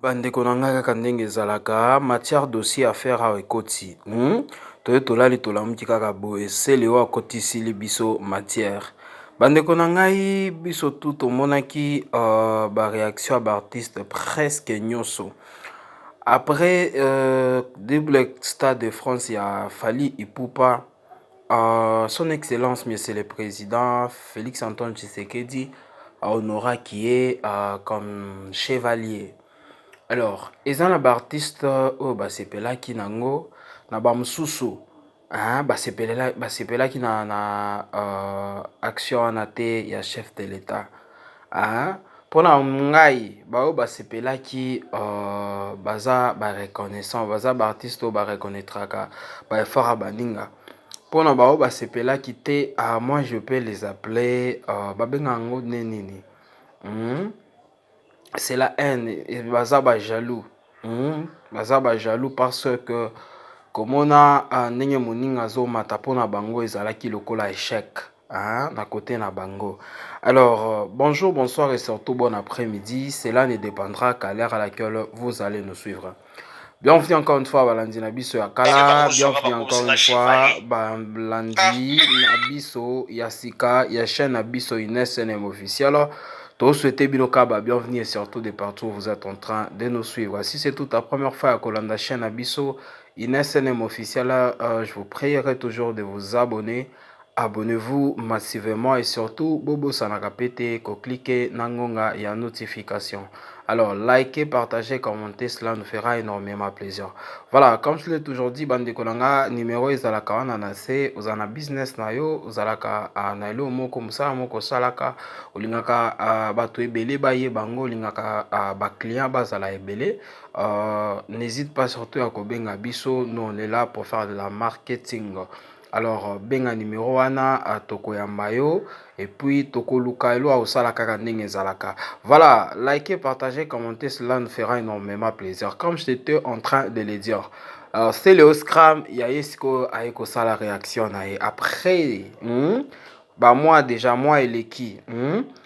Bandeko na ngai kaka ndenge ezalaka matière dossier affaire awa ekoti toye tolali tolamuki kaka boye sele oyo akotisili biso matière. Bandeko na ngai biso tu tomonaki baréaction ya baartiste presque nyonso après double stade de France ya Fally Ipupa, son excellence monsieur le président Félix Antoine Tshisekedi a honoré qui est comme chevalier. Alors, eza na baartiste oyo basepelaki nango na bamosusu basepelaki na action wana te ya chef de l'état. Mpona ngai baoyo basepelaki baza bareconnaissant, baza baartiste oyo bareconnaîtraka baeffort ya baninga. Mpona baoyo basepelaki te, moi je peux les appeler babenga yango nini c'est la haine, baza ba jaloux. Baza ba jaloux parce que comme on a ndenge moninga zo mata pona bango ezalaki lokola échec na côté na bango. Alors bonjour, bonsoir et surtout bon après-midi, cela ne dépendra qu'à l'heure à laquelle vous allez nous suivre. Bienvenue encore une fois Balandi Nabiso ya Kala, bienvenue encore une fois Balandi Nabiso Yasika, ya chaîne Nabiso INSNM officiel. Tous souhaitez Bilokaba, bienvenue et surtout de partout où vous êtes en train de nous suivre. Si c'est toute la première fois à Kolanda chaîne Nabiso INSNM officiel, je vous prierai toujours de vous abonner. Abonnez-vous massivement et surtout Bobo Sanakapete, cliquez Nangonga et en notification. Alors, likez, partagez, commentez, cela nous fera énormément plaisir. Voilà, comme je l'ai toujours dit, bande konanga, numéro ezalaka wana na se, ozana business na yo, ozalaka na elo moko musala moko salaka, olingaka bato ebele baye bango, olingaka ba client bazala ebele. N'hésite pas surtout à kobenga biso, nous on est là pour faire de la marketing. Alors, benga numéro wana toko ya mayo et puis toko luka elo osala kaka ndenge ezalaka. Voilà, likez, partagez, commentez, cela nous fera énormément plaisir. Comme j'étais en train de le dire, c'est le Scrum, il y a eu ça la réaction après bah moi déjà moi et l'équipe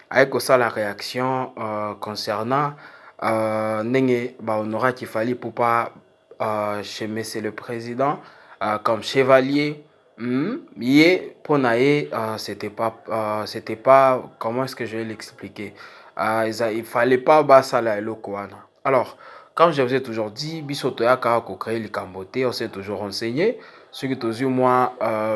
avec ça la réaction concernant ndenge bah on aura qu'il fallait pour pas chez monsieur le président comme chevalier. C'était pas, comment est-ce que je vais l'expliquer? Il fallait pas basa la elokoana. Alors, comme je vous ai toujours dit, bisoto ya ka ko créer le camboté, on s'est toujours renseigné. Ce qui toujours moi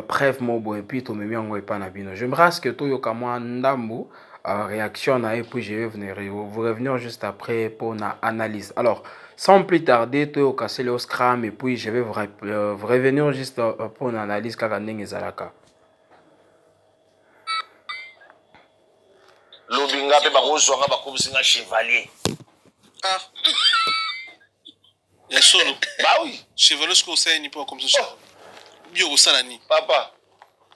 bref mobo et puis to memi ngo epa na bino. Je me rase que to yoka moi ndambu réaction na et puis je vais venir vous revenir juste après pour na analyse. Alors, sans plus tarder, tu as cassé le scrum et puis je vais vous revenir juste pour une analyse kakandeng ezalaka. Lobinga pe bakozwanga bakobisinga chevalier. Ah. Ya solo. Bah oui. Chevalier ce qu'on sait ni pas comme ça. Bio salani. Papa.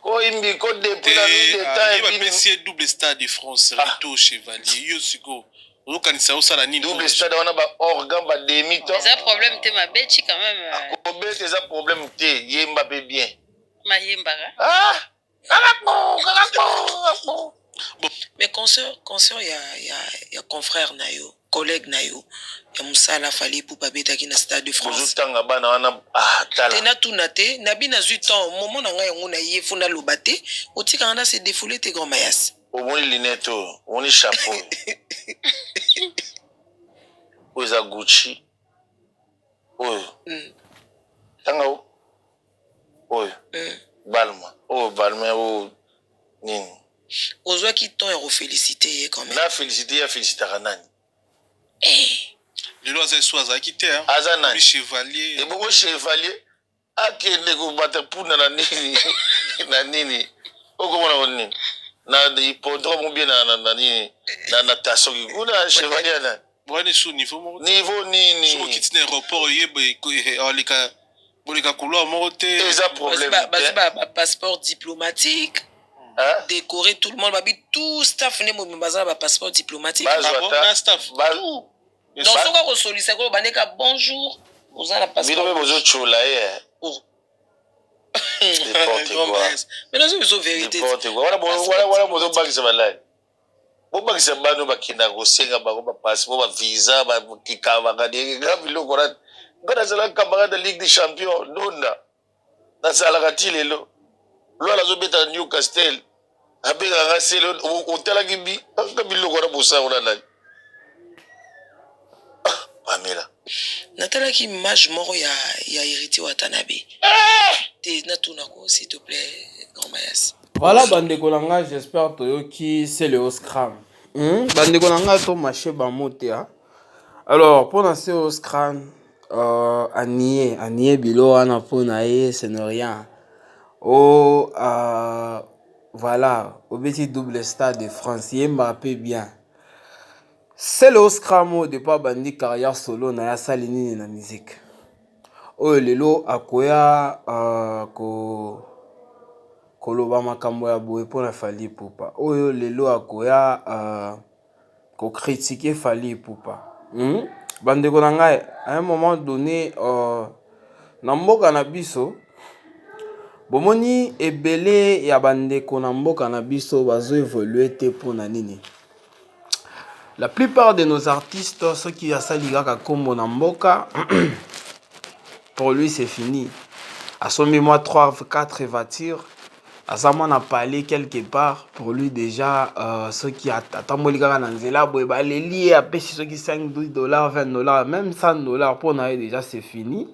Ko imbi ko depuis la nuit de temps et bien. Il va double stade de France, Rito chevalier. Yo siko. Okanisa osala nini double stade on a ba organ ba demi temps. C'est un problème te ma bechi quand même. Ko be c'est un problème te yemba be bien. Ma yemba. Ah! Bon, mais concert y a confrère nayo, collègue nayo, ya musala Fally Ipupa betaki na stade de France. Ozutanga bana wana tala. Tena tunate, nabi na 8 ans, moment na nga yango na yefu na lobate, otika na se défouler te grand mayas. Omoni lunette, omoni chapeau. Oza Gucci. Oyo. Tanga o. Oyo. Balma. Oh Balma o nini. Ozwa ki ton ya féliciter quand même. Na féliciter ya féliciter kanani. Le lois est soit quitté hein. Azana. Chevalier. Et beaucoup chevalier akende ko battre pour na nini na nini. Okomona woni. Na de hippodrome bien na nini na natation kuna chevalier na. Bon sous niveau nini. Sur quitter l'aéroport yebe olika bolika couloir monte. C'est un problème. Bah passeport diplomatique. Décorer tout le monde, tout staff ne mo baza ba passeport diplomatique. Ba staff. Tout. Donc ce qu'on sollicite ko baneka bonjour. Vous avez la passeport. Mais vous chola oh. N'importe quoi. Mais non c'est vérité. N'importe quoi. Voilà mo bagisa balai. bobakisa bano bakenda kosenga bango bapasseport bavisa bakikabaka ndenge nga biloko wana nga nazalaka camarade ya ligue des champions ndonda nazalaka ti lelo lwala azobeta Newcastle abengaka nga sele otalaki nga biloko wana bosango na nani Pamela natalaki image moko ya Héritier Watanabe te natunako s'il te plaît grand Mayas. Voilà, bandeko na nga, j'espère toyoki c'est le Scrum. Bandeko na nga to marché bamote hein. Alors, pour lancer au Scrum, anié bilo wana pour naé, ce n'est rien. Oh, voilà, au petit double stade de France, il Mbappé bien. C'est le Scrum au départ bandi carrière solo na ya salini na musique. Oh, lelo akoya koloba makambo ya boye pona Fally Ipupa oyo lelo akoya ko critiquer Fally Ipupa bandeko na ngai à un moment donné na mboka na biso bomoni ebele ya bandeko na mboka na biso bazo évoluer te pona nini. La plupart de nos artistes ceux qui asali kaka kombo na mboka pour lui c'est fini. Assommez-moi 3-4 voitures. Azamon a parlé quelque part pour lui déjà ceux qui attendent Nanzela les liés à pêcher ceux qui 5 dollars 20 dollars même 100 dollars pour naïe déjà c'est fini.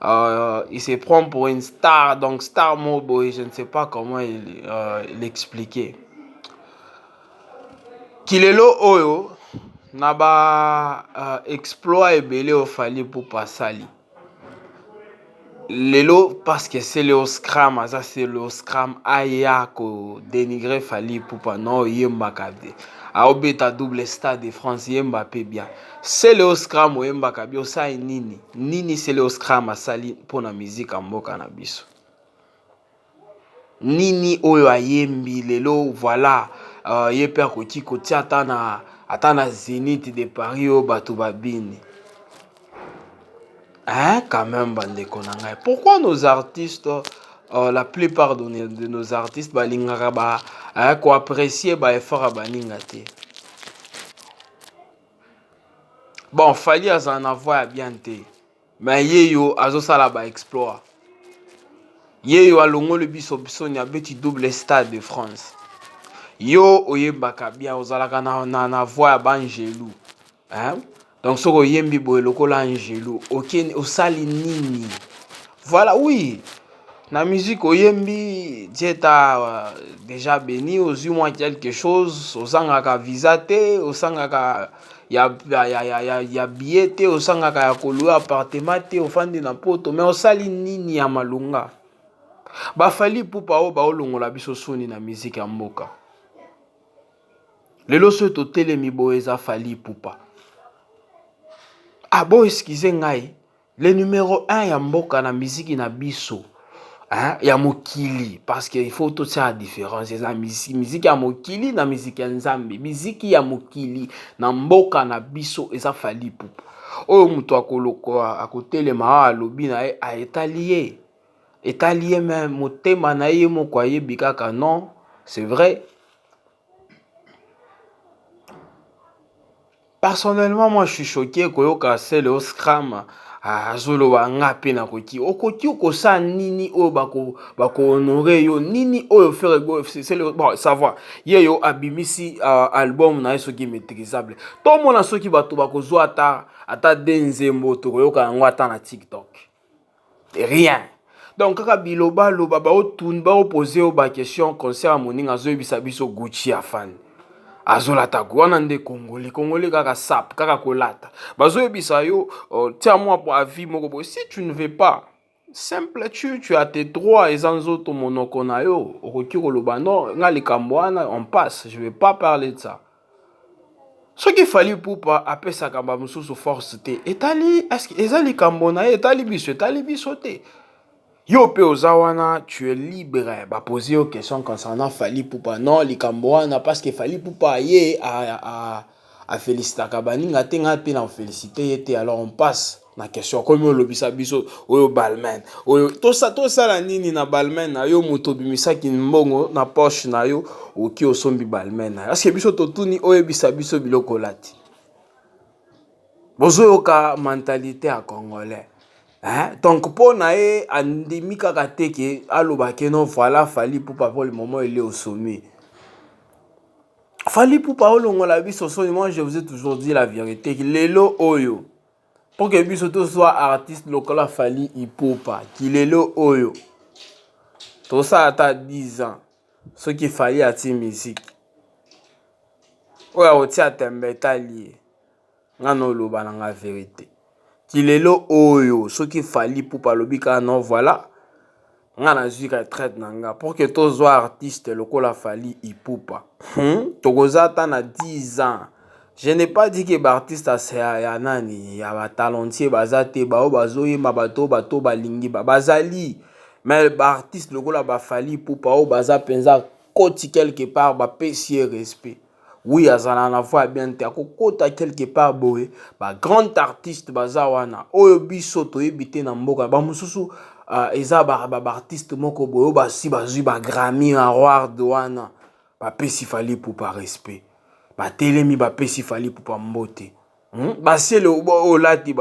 Il se prend pour une star donc star mobile je ne sais pas comment l'expliquer. Kilelo oyo naba exploit et belé au Fally Ipupa sali. Lelo parce que c'est le Scrum, ça c'est le Scrum aya ko dénigrer Fally Ipupa non yembaka bien. A obeta double stade de France Mbappé bien. C'est le Scrum o yembaka bien ça nini. Nini c'est le Scrum asali pour la musique en mboka na biso. Nini oyo ayembi lelo voilà yeper ko ti atana Zénith de Paris o bato babini. Hein, quand même, bandeko nanga. Pourquoi nos artistes, la plupart de nos artistes, balingara ko apprécier effort à baningate. Bon, Fally en avoir bien té. Mais yeyo azo sala ba exploit. Yeyo alongo le biso ni abeti double stade de France. Yo oyebaka bien ozalaka na voix bangelou. Hein? Donc, ce que yembi boy lokola angelo, ok, osali nini. Voilà, oui. La musique au yembi, dieta déjà béni, aux moins quelque chose, aux sangaka visate, aux sangaka ya billet, aux sangaka ya kolo appartement, au fandi na poto, mais osali nini ya malunga. Ba Fally Ipupa o ba olongola biso soni na musique ya mboka. Lelo so to telemi boeza Fally Ipupa. Ah bon, excusez ngai, le numéro 1 ya mboka na musique na biso, hein, ya mokili, parce qu'il faut tout ça la différence, la musique ya mokili na musique ya nzambe, musique ya mokili na mboka na biso eza Fally Ipupa. Oyo muto akoloko akotelema alobi na ye a étalier même motema na ye moko ayebi kaka non, c'est vrai. Personnellement, moi je suis choqué que c'est le Scrum azolo wanga pena koki. Okoki okosa nini o bako honorer yo nini o faire go c'est le bon savoir. Yo abimisi album na eso ki maîtrisable. Tout le monde a ceux qui bato bako zo ata denze mboto ko yoka ngwata na TikTok. Et rien. Donc kaka biloba loba ba o tun ba o poser o ba question concert moninga zo ebisa biso Gucci afan. Azolata gwana nde Congolais kaka sap kaka kolata bazo ebisa yo tiens-moi pour avis moko si tu ne veux pas simple tu as tes droits et sans autre monoko na yo okoki koloba non nga likambo wana on passe je vais pas parler de ça ce qu'il fallait pour pas apesa kamba mususu force te etali est-ce que ezali likambo na etali biso te. Yo pe ozawana, tu es libre. Bah poser aux questions concernant Fally Ipupa. Non, likamboana parce que Fally Ipupa yé a féliciter Kabani, ngatenga pe na féliciter yete alors on passe. na question comme olobisa biso oyo balmen oyo to ça la nini na balmen na yo moto bimisaki mbongo na poche na yo oki osombi balmen na parce que biso totuni oyo bisa biso biloko lati bozoyoka mentalité ya congolais hein donc pour na ye andimi kaka te ke alobake non voilà Fally Ipupa pour le moment il est au sommet. Fally Ipupa olongola biso soni, moi je vous ai toujours dit la vérité que lelo oyo pour que biso to soit artiste lokola Fally Ipupa ki lelo oyo to ça ata 10 ans ce qui fallait ati musique oya otia tembe tali ngano loba na nga vérité ki lelo oyo ce qui Fally Ipupa lobika non voilà nga na zika traite nanga pour que to soit artiste lokola Fally Ipupa tokoza ta na 10 ans. Je n'ai pas dit que l'artiste a ya nani ya ba talentier bazate ba o bazoyemba bato balingi bazali mais l'artiste lokola ba Fally Ipupa o baza penza koti quelque part ba pesier respect. Oui azala na voix bien te akokota quelque part boye ba grand artiste baza wana oyo biso toyebite na mboka ba mususu eza ba artiste moko boye basi bazui ba Grammy award wana ba pesi Fally Ipupa respect ba telemi ba pesi Fally Ipupa mbote basi le olati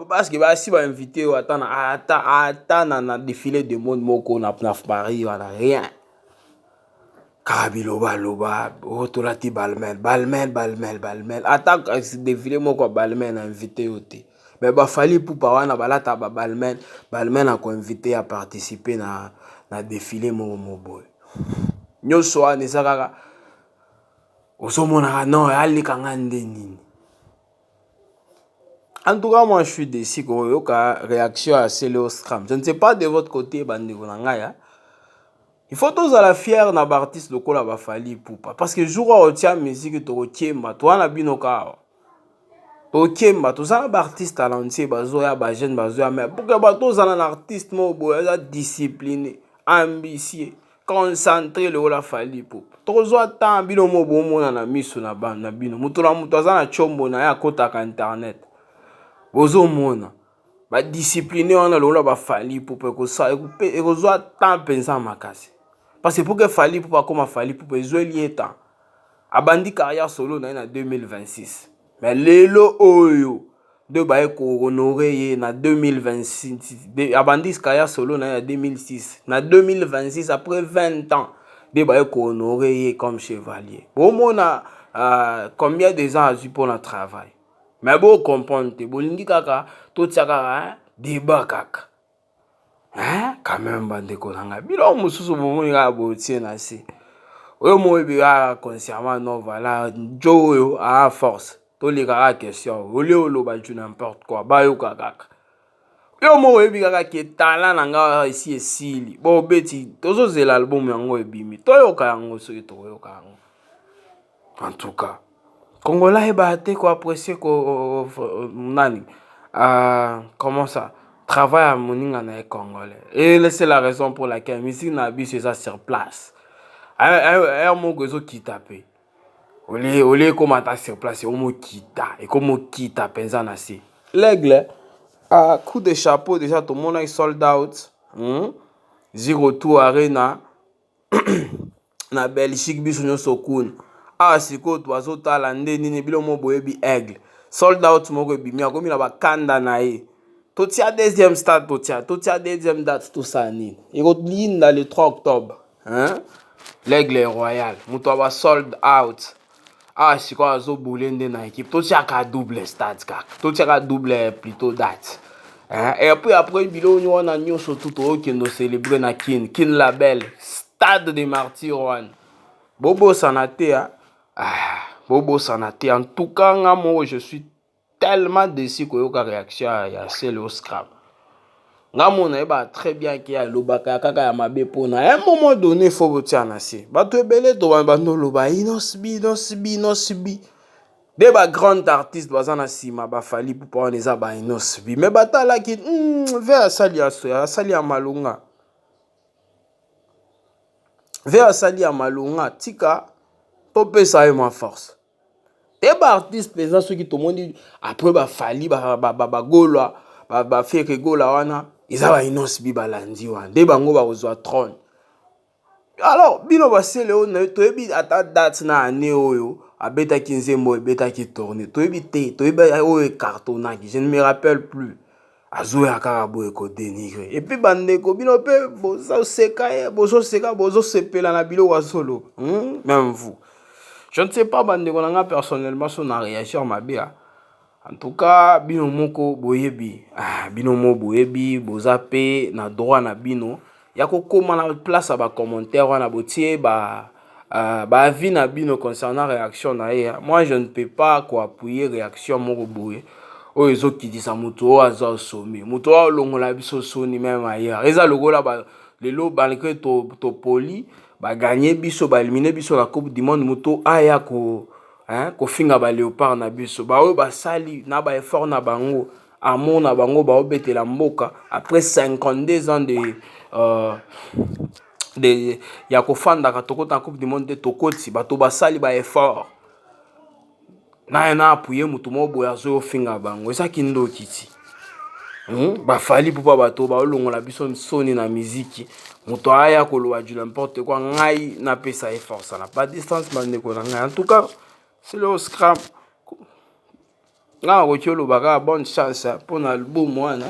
parce que basi ba invité ata na défilé de monde moko na Paris wala rien Karabiloba loba otolati balmen ata défilé moko balmen invité ote mais ba Fally Ipupa wana balata ba balmen a ko invité à participer na défilé mobo nyoso wana ezaka osomona non alika ngande nini. En tout cas moi je suis déçu que réaction à Célo Scram. Je ne sais pas de votre côté bandeko na ngaya. Il faut tous à la fière na artiste lokola ba Fally Ipupa parce que jour où tia musique to kemba to na binoka to kemba to za ba artiste talentueux bazoya ba jeune bazoya mais pour que ba to za na artiste mo boya discipliné ambitieux concentré le la Fally Ipupa to zo ta bino mo bo mona na miso na bana bino muto na muto za na chombo na ya kota ka internet bozo mona ba discipliné on a le la ba Fally Ipupa ko sa e ko zo ta pensa makasi. Parce que pour que Fally Ipupa comme Fally Ipupa jouer liétant abandi carrière solo na 2026 mais lelo oyo de ba ko honorer na 2026 abandi carrière solo na 2006 na 2026 après 20 ans de ba ko honorer comme chevalier bon mona combien de ans a eu pour le travail mais bon comprendre te bolingi kaka to tiaka débat kaka hein quand même bande ko nanga bilo mususu bomoni ka botie na si oyo moyebi ka consciemment non voilà jo a force to les ka question ole oloba tu n'importe quoi ba yo kaka yo moyebi kaka ke talent nanga ici esili bo beti tozo zela album yango ebimi to yo ka yango so to yo ka yango. En tout cas Congolais ba te ko apprécier ko nani comment ça travail à moninga na congolais et c'est la raison pour laquelle musique na biso ça sur place un mot que zo kitape ole comme ta sur place au mot kita et comme kita penza na si l'aigle à coup de chapeau déjà tout le monde est sold out zero tour arena na Belgique biso nyoso kun siko toazo tala ndeni ni bilo mo boyebi aigle sold out moko bimi akomi na bakanda na ye. Tout y a deuxième stade, tout y a deuxième date, tout ça, ni. Il y a le 3 octobre, hein? L'aigle royal, mouto va sold out. C'est quoi, zo boulende na équipe. Tout y a qu'à double stade, kak. Tout y a qu'à double plutôt date. Hein? Et après, bilo nous on a nous surtout qui nous célébrer na kin label, stade des martyrs one. Bobo sanate, hein? Bobo sanate. En tout cas, moi je suis tellement déçu que yoka réaction ya Célo Scram. Ngamona eba très bien ki ya lobaka kaka ya mabe pona. À un moment donné faut botia na si. Ba to ebele to ba no loba inosbi. De ba grand artiste bazana sima ba Fally Ipupa on eza ba inosbi. Mais batala ki vers sali ya malunga. Vers sali ya malunga tika to pesa ma force. Et bah artiste présent ceux qui tout le monde dit après bah fali ba gola ba faire que gola wana ils avaient inonce bi balandi wana de bango ba ozwa trône. Alors bino ba sele on to ebi ata date na année oyo abeta 15e mois beta qui tourner to ebi te to ebi oyo cartonnage je ne me rappelle plus azo ya karabo eko dénigrer et puis bandeko bino pe bozo seka bozo sepela na bilo wa solo même vous. Je ne sais pas, bandeko personnellement, si on a réagi à ma bia. En tout cas, bino moko boyebi. Bino mo boyebi, bozape, na droit na bino. Yako koma na place à ba commentaire, wana botie, ba avis na bino concernant réaction na ye. Moi, je ne peux pas quoi appuyer réaction moko boye. O ezo ki di sa muto o aza sommet. Muto o longola biso soni même ailleurs. Eza logola ba lelo balke to poli. Ba gagner biso ba éliminer biso la coupe du monde muto aya ko ko finga ba léopard na biso ba o ba sali na ba effort na bango amour na bango ba obetela mboka après 52 ans de ya ko fanda ka tokota coupe du monde tokoti bato ba sali ba effort na appuyer mutu mo boya zo finga bango esa kindo kiti ba fali pour bato ba olongola biso soni na musique moto aya koloba du n'importe quoi ngai na pesa effort ça n'a pas de distance bandeko na ngai en tout cas c'est le scram nga ko baka bonne chance pour na album wana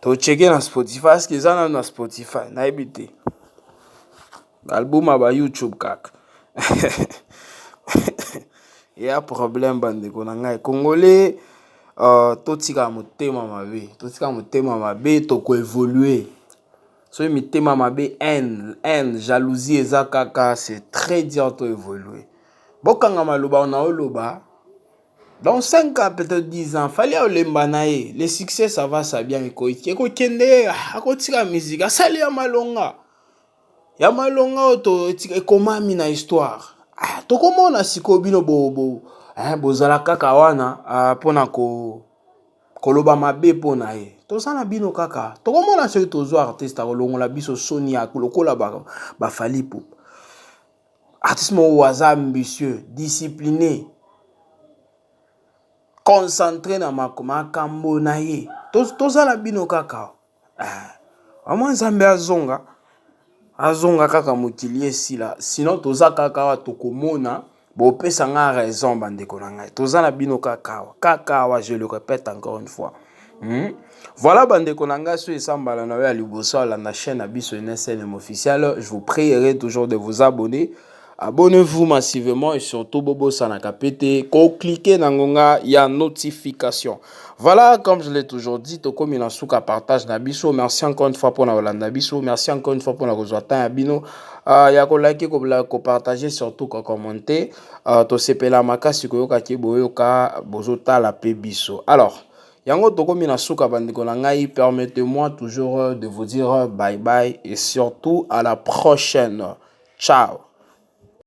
to checker na Spotify parce que ça na Spotify na ebité album aba YouTube kaka il y a problème bandeko na ngai congolais totika motema mabe to ko évoluer. So mitema mabe haine, jalousie eza kaka c'est très dur to évoluer. Bokanga maloba on a oloba. Dans 5 ans peut-être 10 ans, fallait olemba nae. Le succès ça va ça bien ko kende akotika musique, asali ya malonga. Ya malonga to ekomami na histoire. To komona siko bino bozala kaka wana pona koloba mabe pona ye. Tozana bino kaka. Tokomona ceux tozo artiste akolongola biso soni ya lokola ba fali pou. Artiste mo waza ambitieux, discipliné, concentré na makambo na ye. Tozala bino kaka. Amwa Nzambe azonga kaka mokili sila. Sinon toza kaka wa tokomona bo pesa nga raison bandeko na ngai. Tozala bino kaka wa je le répète encore une fois. Voilà bandeko nanga so esambala na ya liboso la na chaîne Abisso NSLM officiel. Je vous prierai toujours de vous abonner. Abonnez-vous massivement et surtout bobo sanaka pété. Cliquez dans ngonga ya notification. Voilà, comme je l'ai toujours dit, toko minasuka partage Nabisso. Merci encore une fois pour la Nabisso. Merci encore une fois pour la rejoindre Abino. Ya ko like ko partager surtout ko commenter. To sepela makasi ko yoka ki boyoka bozota la pebiso. Alors yango toko minasuka bandiko na ngai, permettez-moi toujours de vous dire bye bye et surtout à la prochaine. Ciao.